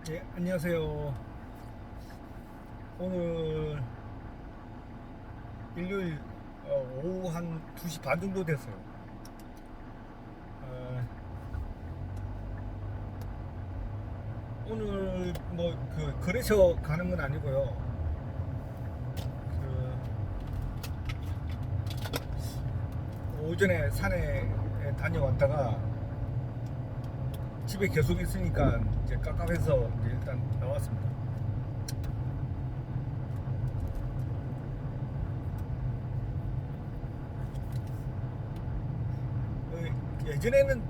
예, 안녕하세요. 오늘 일요일 오후 한 2시 반 정도 됐어요. 어, 오늘 뭐 그 거래처 가는 건 아니고요. 그 오전에 산에 다녀왔다가 집에 계속 있으니까 이제 깝깝해서 이제 일단 나왔습니다. 예전에는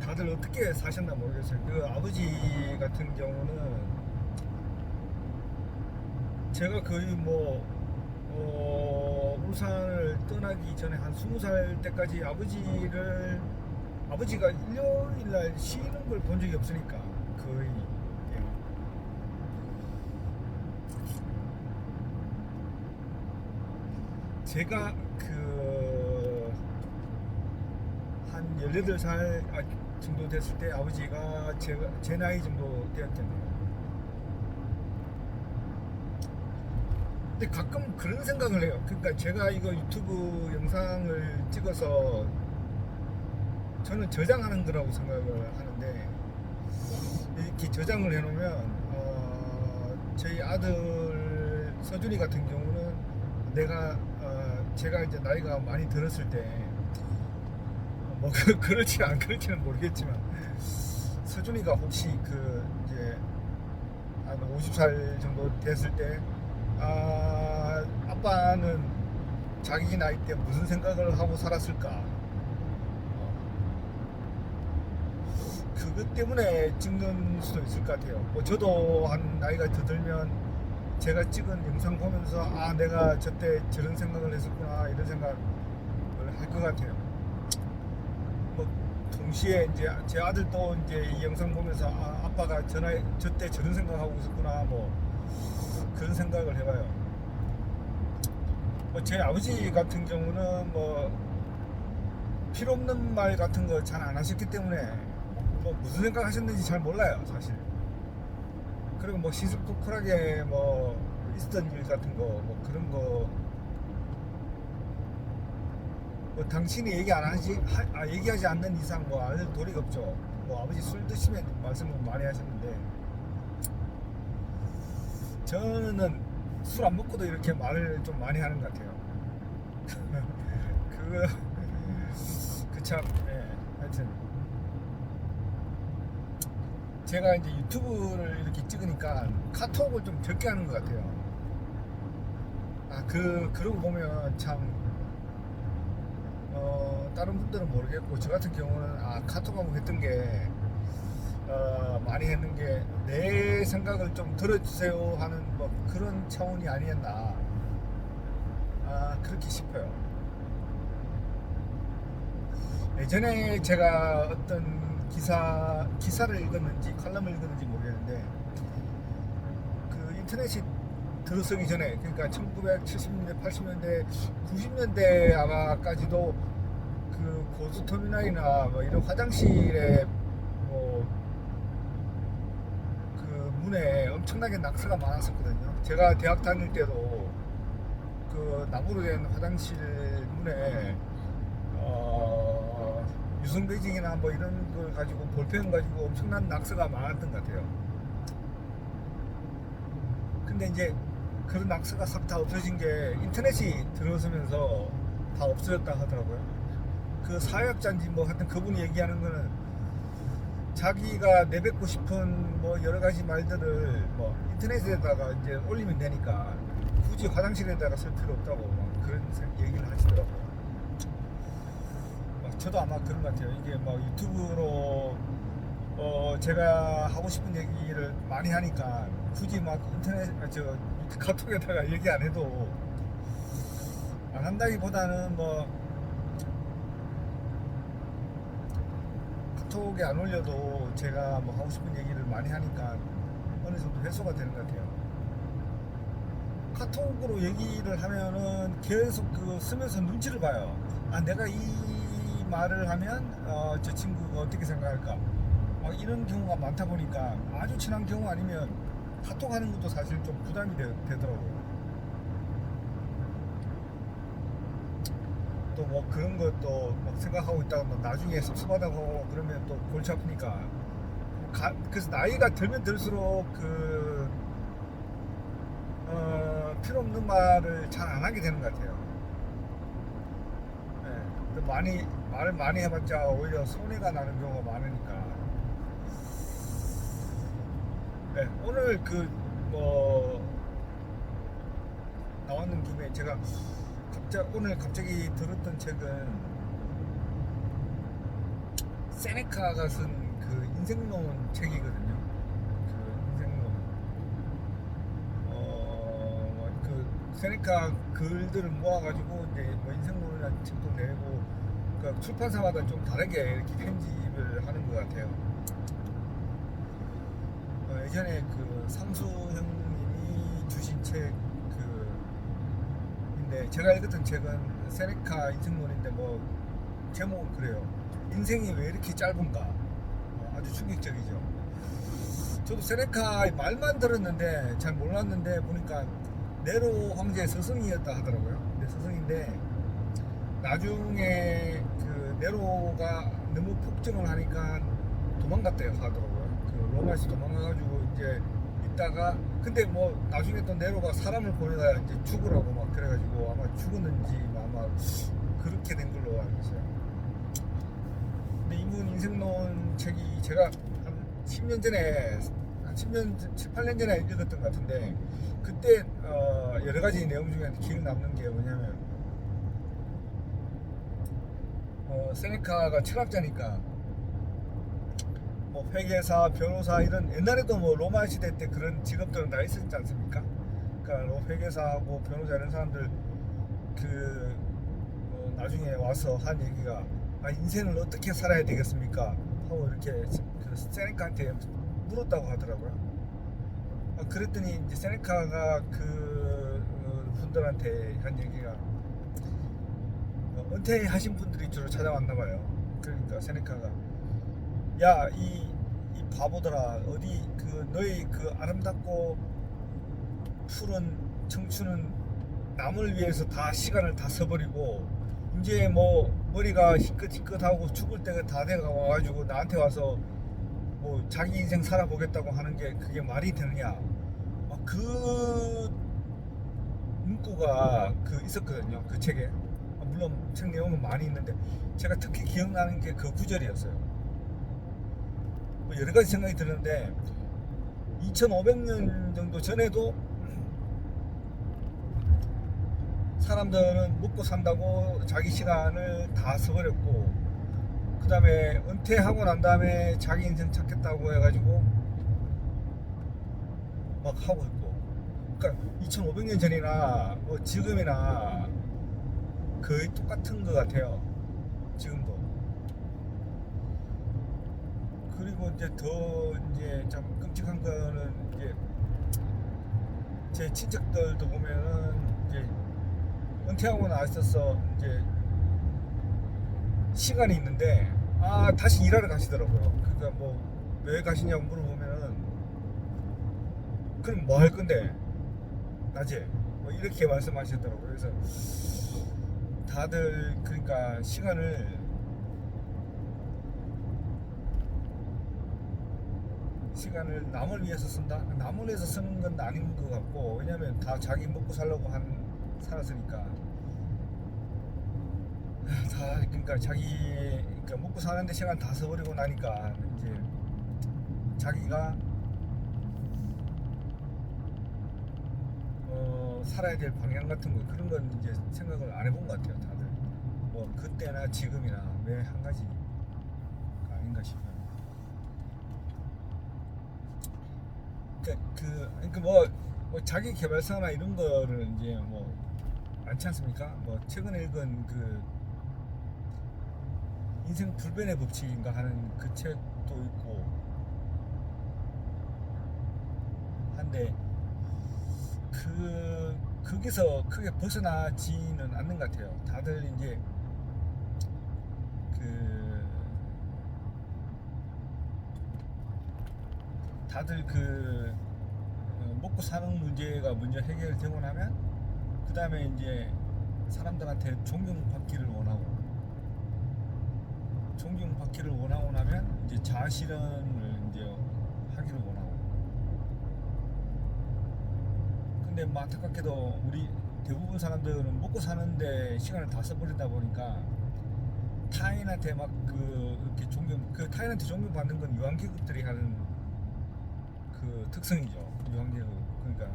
다들 어떻게 사셨나 모르겠어요. 그 아버지 같은 경우는 제가 거의 뭐 울산을 떠나기 전에 한 20살 때까지 아버지가 일요일 날 쉬는 걸 본 적이 없으니까 거의. 예. 제가 그 한 18살 정도 됐을 때 아버지가 제 나이 정도 되었겠네요. 근데 가끔 그런 생각을 해요. 그러니까 제가 이거 유튜브 영상을 찍어서 저는 저장하는 거라고 생각을 하는데, 이렇게 저장을 해놓으면 저희 아들 서준이 같은 경우는 제가 이제 나이가 많이 들었을 때 뭐 그렇지 안 그럴지는 모르겠지만, 서준이가 혹시 그 이제 한 50살 정도 됐을 때 아빠는 자기 나이 때 무슨 생각을 하고 살았을까? 그것 때문에 찍는 수도 있을 것 같아요. 뭐 저도 한 나이가 더 들면 제가 찍은 영상 보면서 내가 저때 저런 생각을 했었구나 이런 생각을 할 것 같아요. 뭐 동시에 이제 제 아들도 이제 이 영상 보면서 아빠가 저때 저런 생각하고 있었구나 뭐 그런 생각을 해봐요. 뭐 제 아버지 같은 경우는 뭐 필요 없는 말 같은 거 잘 안 하셨기 때문에 뭐 무슨 생각 하셨는지 잘 몰라요 사실. 그리고 뭐 시시콜콜하게 뭐 있었던 일 같은 거 뭐 그런 거 뭐 당신이 얘기하지 않는 이상 뭐 알 도리가 없죠. 뭐 아버지 술 드시면 말씀을 많이 하셨는데, 저는 술 안 먹고도 이렇게 말을 좀 많이 하는 것 같아요. 그거 그참 하여튼 제가 이제 유튜브를 이렇게 찍으니까 카톡을 좀 적게 하는 것 같아요. 그러고 보면 참 다른 분들은 모르겠고 저 같은 경우는 카톡하고 했던 게 많이 했는 게 내 생각을 좀 들어주세요 하는 뭐 그런 차원이 아니었나 그렇게 싶어요. 예전에 제가 어떤 기사를 읽었는지 칼럼을 읽었는지 모르겠는데, 그 인터넷이 들어서기 전에 그러니까 1970년대 80년대 90년대 아마까지도 그 고스터미널이나 뭐 이런 화장실에 뭐 그 문에 엄청나게 낙서가 많았었거든요. 제가 대학 다닐 때도 그 나무로 된 화장실 문에 유성 베이징이나 뭐 이런 걸 가지고 볼펜 가지고 엄청난 낙서가 많았던 것 같아요. 근데 이제 그런 낙서가 싹 다 없어진 게 인터넷이 들어서면서 다 없어졌다 하더라고요. 그 사회학자인지 뭐 하여튼 그분이 얘기하는 거는 자기가 내뱉고 싶은 뭐 여러 가지 말들을 뭐 인터넷에다가 이제 올리면 되니까 굳이 화장실에다가 쓸 필요 없다고 막 그런 얘기를 하시더라고요. 저도 아마 그런 것 같아요. 이게 막 유튜브로 제가 하고 싶은 얘기를 많이 하니까 굳이 막 인터넷 카톡에다가 얘기 안 해도, 안 한다기보다는 뭐 카톡에 안 올려도 제가 뭐 하고 싶은 얘기를 많이 하니까 어느 정도 해소가 되는 것 같아요. 카톡으로 얘기를 하면은 계속 그 쓰면서 눈치를 봐요. 내가 이 말을 하면 저 친구가 어떻게 생각할까? 이런 경우가 많다 보니까 아주 친한 경우 아니면 카톡하는 것도 사실 좀 부담이 되더라고요. 또 뭐 그런 것도 막 생각하고 있다가 뭐 나중에 섭섭하다고 그러면 또 골치 아프니까 그래서 나이가 들면 들수록 필요 없는 말을 잘 안 하게 되는 것 같아요. 네, 또 말을 많이 해봤자 오히려 손해가 나는 경우가 많으니까. 네, 오늘 나왔는 김에 제가 오늘 갑자기 들었던 책은 세네카가 쓴 그 인생론 책이거든요. 그 인생론. 그 세네카 글들을 모아가지고 이제 뭐 인생론이라는 책도 내고, 그러니까 출판사마다 좀 다르게 이렇게 편집을 하는 것 같아요. 예전에 그 상수 형님이 주신 책 인데 제가 읽었던 책은 세네카 인생론인데 뭐 제목은 그래요. 인생이 왜 이렇게 짧은가? 아주 충격적이죠. 저도 세네카 말만 들었는데 잘 몰랐는데 보니까 네로 황제의 스승이었다 하더라고요. 근데 스승인데 나중에 그 네로가 너무 폭정을 하니까 도망갔대요 하더라고요. 그 로마에서 도망가가지고 이제 있다가 근데 뭐 나중에 또 네로가 사람을 보내다 이제 죽으라고 막 그래가지고 아마 죽었는지 아마 그렇게 된 걸로 알고 있어요. 근데 이분 인생론 책이 제가 한 10년 전에 한 10년 7, 8년 전에 읽었던 것 같은데 그때 여러 가지 내용 중에 기억 남는 게 뭐냐면 세네카가 철학자니까 뭐 회계사, 변호사 이런 옛날에도 뭐 로마 시대 때 그런 직업들은 다 있었지 않습니까? 그러니까 회계사하고 변호사 이런 사람들 나중에 와서 한 얘기가 인생을 어떻게 살아야 되겠습니까? 하고 이렇게 그 세네카한테 물었다고 하더라고요. 그랬더니 이제 세네카가 분들한테 한 얘기가 은퇴하신 분들이 주로 찾아왔나 봐요. 그러니까 세네카가 야, 이 바보들아, 어디 너희 아름답고 푸른 청춘은 남을 위해서 다 시간을 다 써버리고 이제 뭐 머리가 희끗희끗하고 죽을 때가 다 돼가 와가지고 나한테 와서 뭐 자기 인생 살아보겠다고 하는 게 그게 말이 되느냐? 그 문구가 있었거든요. 그 책에. 물론 책 내용은 많이 있는데 제가 특히 기억나는 게 그 구절이었어요. 뭐 여러 가지 생각이 드는데 2500년 정도 전에도 사람들은 먹고 산다고 자기 시간을 다 써버렸고 그 다음에 은퇴하고 난 다음에 자기 인생 찾겠다고 해가지고 막 하고 있고 그러니까 2500년 전이나 뭐 지금이나 거의 똑같은 것 같아요. 지금도. 그리고 이제 참 끔찍한 거는 이제 제 친척들도 보면은 이제 은퇴하고 나서서 이제 시간이 있는데 다시 일하러 가시더라고요. 그러니까 뭐 왜 가시냐고 물어보면은 그럼 뭐 할 건데 낮에 뭐 이렇게 말씀하시더라고요. 그래서 다들 그러니까 시간을 남을 위해서 쓴다? 남을 위해서 쓰는 건 아닌 것 같고 왜냐면 다 자기 먹고 살려고 살았으니까 그러니까 그러니까 먹고 사는데 시간 다 써버리고 나니까 이제 자기가 살아야 될 방향 같은 거 그런 건 이제 생각을 안 해본 것 같아요. 다들 뭐 그때나 지금이나 매 한 가지가 아닌가 싶어요. 그러니까 뭐 자기 개발서나 이런 거를 이제 뭐 많지 않습니까? 뭐 최근에 읽은 인생 불변의 법칙인가 하는 그 책도 있고 한데 거기서 크게 벗어나지는 않는 것 같아요. 다들 이제 다들 먹고 사는 문제가 먼저 해결되고 나면 그 다음에 이제 사람들한테 존경받기를 원하고 나면 이제 자아실현을 이제 하기를 원하고. 근데 뭐 안타깝게도 우리 대부분 사람들은 먹고 사는데 시간을 다 써버리다 보니까 타인한테 막 이렇게 타인한테 존경받는 건 유한계급들이 하는 그 특성이죠. 유한계급. 그러니까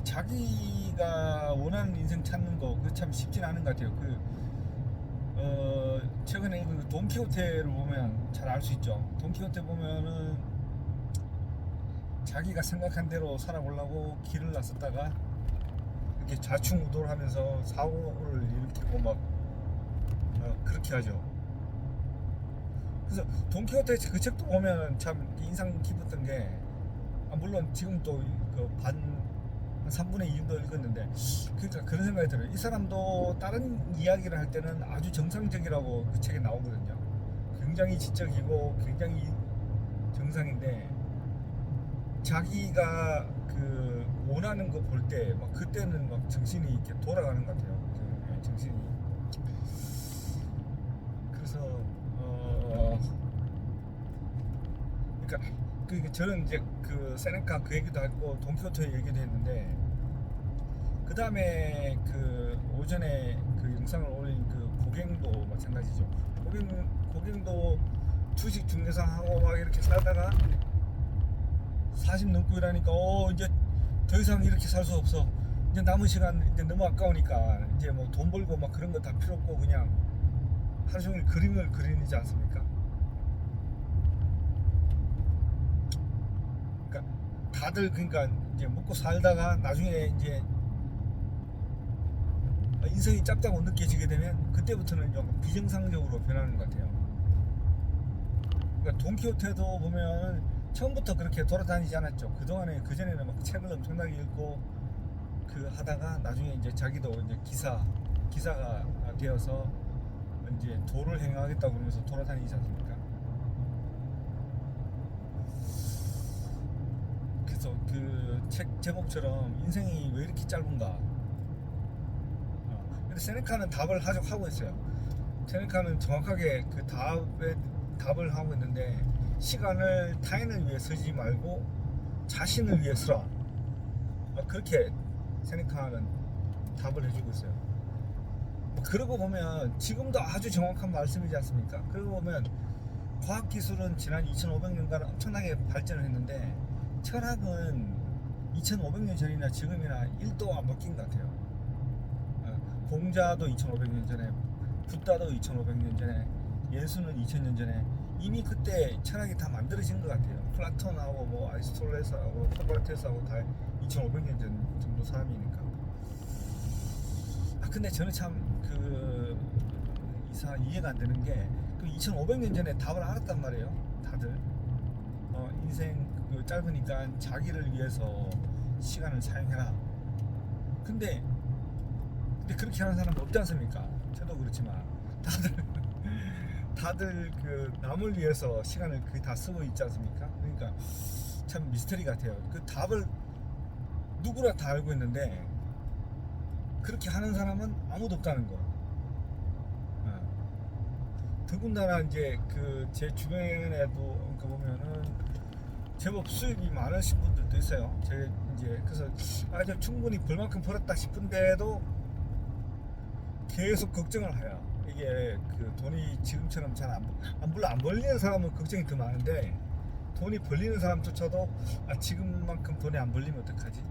자기가 원하는 인생 찾는 거 그 참 쉽진 않은 것 같아요. 최근에 읽은 돈키호테를 보면 잘 알 수 있죠. 돈키호테 보면은 자기가 생각한 대로 살아보려고 길을 나섰다가 이렇게 좌충우돌하면서 사고를 일으키고 막 그렇게 하죠. 그래서 돈키호테 그 책도 보면 참 인상 깊었던 게, 물론 지금 또 한 3분의 2 정도 읽었는데, 그러니까 그런 생각이 들어요. 이 사람도 다른 이야기를 할 때는 아주 정상적이라고 그 책에 나오거든요. 굉장히 지적이고 굉장히 정상인데, 자기가 원하는 거 볼 때 막 그때는 막 정신이 이렇게 돌아가는 것 같아요. 정신이. 그래서 그러니까 저는 이제 세네카 그 얘기도 하고 돈키호테 얘기도 했는데, 그 다음에 오전에 영상을 올린 고갱도 마찬가지죠. 고갱도 주식 중개사하고 막 이렇게 살다가 40 넘고 이러니까 이제 더 이상 이렇게 살 수 없어. 이제 남은 시간 이제 너무 아까우니까 이제 뭐 돈 벌고 막 그런 거 다 필요 없고 그냥 하루 종일 그림을 그리지 않습니까? 그러니까 다들 이제 먹고 살다가 나중에 이제 인생이 짧다고 느껴지게 되면 그때부터는 좀 비정상적으로 변하는 것 같아요. 그러니까 돈키호테도 보면 처음부터 그렇게 돌아다니지 않았죠. 그전에는 막 책을 엄청나게 읽고 하다가 나중에 이제 자기도 이제 기사가 되어서 이제 도를 행하겠다고 그러면서 돌아다니지 않습니까? 그래서 책 제목처럼 인생이 왜 이렇게 짧은가? 근데 세네카는 답을 하고 있어요. 세네카는 정확하게 답을 하고 있는데, 시간을 타인을 위해 쓰지 말고 자신을 위해 쓰라. 그렇게 세네카는 답을 해주고 있어요. 그러고 보면 지금도 아주 정확한 말씀이지 않습니까? 그러고 보면 과학기술은 지난 2500년간 엄청나게 발전을 했는데, 철학은 2500년 전이나 지금이나 1도 안 바뀐 것 같아요. 공자도 2500년 전에, 붓다도 2500년 전에, 예수는 2000년 전에 이미 그때 철학이 다 만들어진 것 같아요. 플라톤하고 뭐 아리스토텔레스하고 소크라테스하고 다 2500년 전 정도 사람이니까. 근데 저는 참 이해가 안 되는 게, 2500년 전에 답을 알았단 말이에요. 다들 인생 짧으니까 자기를 위해서 시간을 사용해라. 근데 그렇게 하는 사람은 없지 않습니까? 저도 그렇지만 다들 남을 위해서 시간을 거의 다 쓰고 있지 않습니까? 그러니까 참 미스터리 같아요. 답을 누구나 다 알고 있는데 그렇게 하는 사람은 아무도 없다는 거. 더군다나 이제 제 주변에도 보면은 제법 수입이 많으신 분들도 있어요. 그래서 저 충분히 벌 만큼 벌었다 싶은데도 계속 걱정을 해요. 이게 돈이 지금처럼 잘 안 벌리는 사람은 걱정이 더 많은데, 돈이 벌리는 사람조차도 지금만큼 돈이 안 벌리면 어떡하지?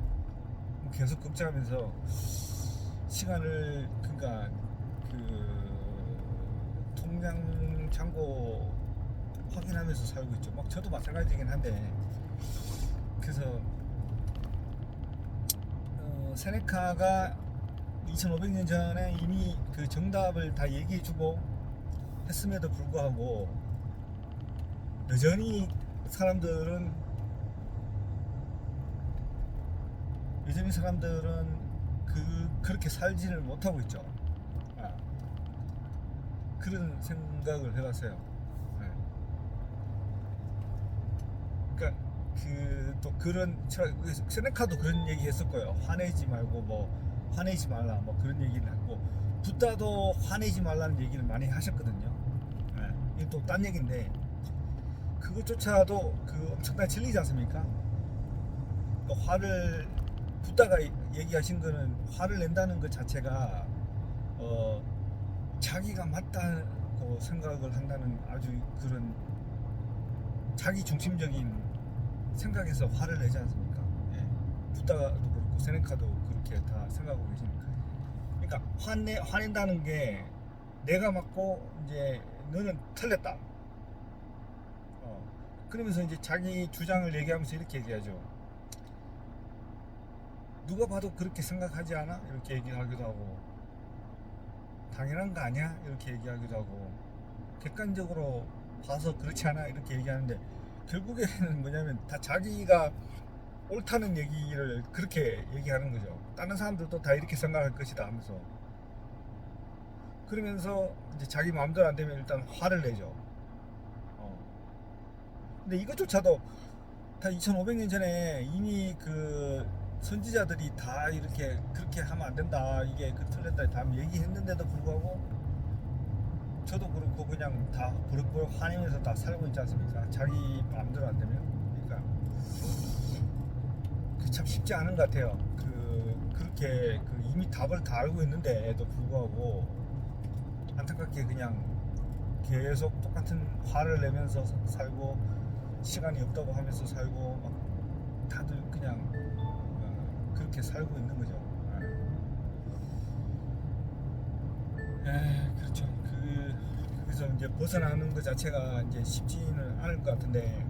계속 걱정하면서 시간을 통장 잔고 확인하면서 살고 있죠. 저도 마찬가지긴 한데, 그래서 세네카가 2500년 전에 이미 정답을 다 얘기해주고 했음에도 불구하고 여전히 사람들은 그렇게 살지를 못하고 있죠. 그런 생각을 해봤어요. 네. 그러니까 또 그런 세네카도 그런 얘기 했을 거예요. 화내지 말고 뭐 화내지 말라 뭐 그런 얘기를 했고, 붓다도 화내지 말라는 얘기를 많이 하셨거든요. 네. 이게 또 딴 얘기인데 그것조차도 그 엄청난 진리지 않습니까? 그 화를 붓다가 얘기하신 거는 화를 낸다는 것 자체가 자기가 맞다고 생각을 한다는 아주 그런 자기 중심적인 생각에서 화를 내지 않습니까? 예. 붓다도 그렇고 세네카도 그렇게 다 생각하고 계시니까. 그러니까 화낸다는 게 내가 맞고 이제 너는 틀렸다. 그러면서 이제 자기 주장을 얘기하면서 이렇게 얘기하죠. 누가 봐도 그렇게 생각하지 않아? 이렇게 얘기하기도 하고, 당연한 거 아니야? 이렇게 얘기하기도 하고, 객관적으로 봐서 그렇지 않아? 이렇게 얘기하는데, 결국에는 뭐냐면 다 자기가 옳다는 얘기를 그렇게 얘기하는 거죠. 다른 사람들도 다 이렇게 생각할 것이다 하면서, 그러면서 이제 자기 마음대로 안 되면 일단 화를 내죠. 근데 이것조차도 다 2500년 전에 이미 그 선지자들이 다 이렇게 그렇게 하면 안 된다, 이게 그 틀렸다 다 얘기했는데도 불구하고 저도 그렇고 그냥 다 버럭버럭 화내면서 다 살고 있지 않습니까? 자기 마음대로 안 되면. 그러니까 참 쉽지 않은 것 같아요. 그렇게 이미 답을 다 알고 있는데도 불구하고 안타깝게 그냥 계속 똑같은 화를 내면서 살고, 시간이 없다고 하면서 살고, 막 다들 그냥 그렇게 살고 있는 거죠. 그렇죠. 그래서 이제 벗어나는 것 자체가 이제 쉽지는 않을 것 같은데,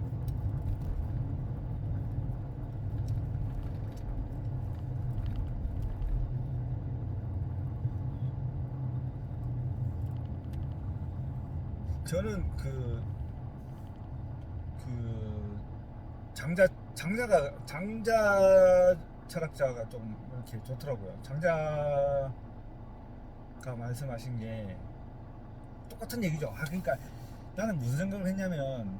저는 장자 철학자가 좀 이렇게 좋더라고요. 장자가 말씀하신 게 똑같은 얘기죠. 그러니까 나는 무슨 생각을 했냐면,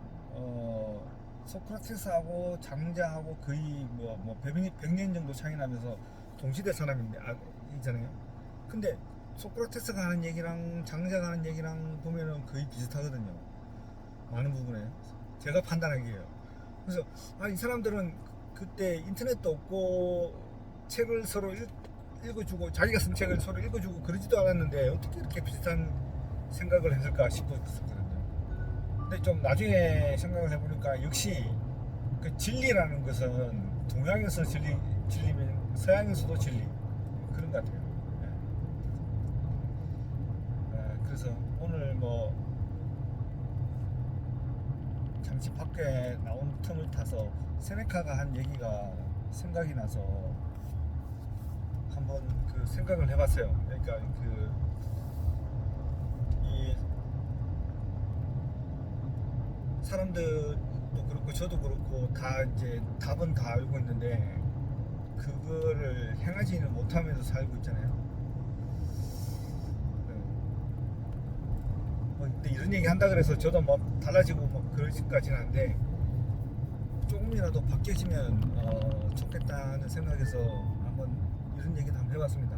소크라테스하고 장자하고 거의 뭐 100년 정도 차이 나면서 동시대 사람이잖아요. 근데 소크라테스가 하는 얘기랑 장자가 하는 얘기랑 보면은 거의 비슷하거든요. 많은 부분에 제가 판단하기에요. 그래서 이 사람들은 그때 인터넷도 없고 책을 서로 읽어주고, 자기가 쓴 책을 서로 읽어주고 그러지도 않았는데 어떻게 이렇게 비슷한 생각을 했을까 싶었거든요. 근데 좀 나중에 생각을 해보니까 역시 그 진리라는 것은 동양에서 진리면 서양에서도 진리, 그런 것 같아요. 그래서 오늘 뭐 잠시 밖에 나온 틈을 타서 세네카가 한 얘기가 생각이 나서 한번 그 생각을 해봤어요. 그러니까 이 사람들도 그렇고 저도 그렇고 다 이제 답은 다 알고 있는데 그거를 행하지는 못하면서 살고 있잖아요. 근데 이런 얘기 한다 그래서 저도 막 달라지고 막 그러지까지는 않은데, 조금이라도 바뀌어지면 좋겠다는 생각에서 한번 이런 얘기도 한번 해봤습니다.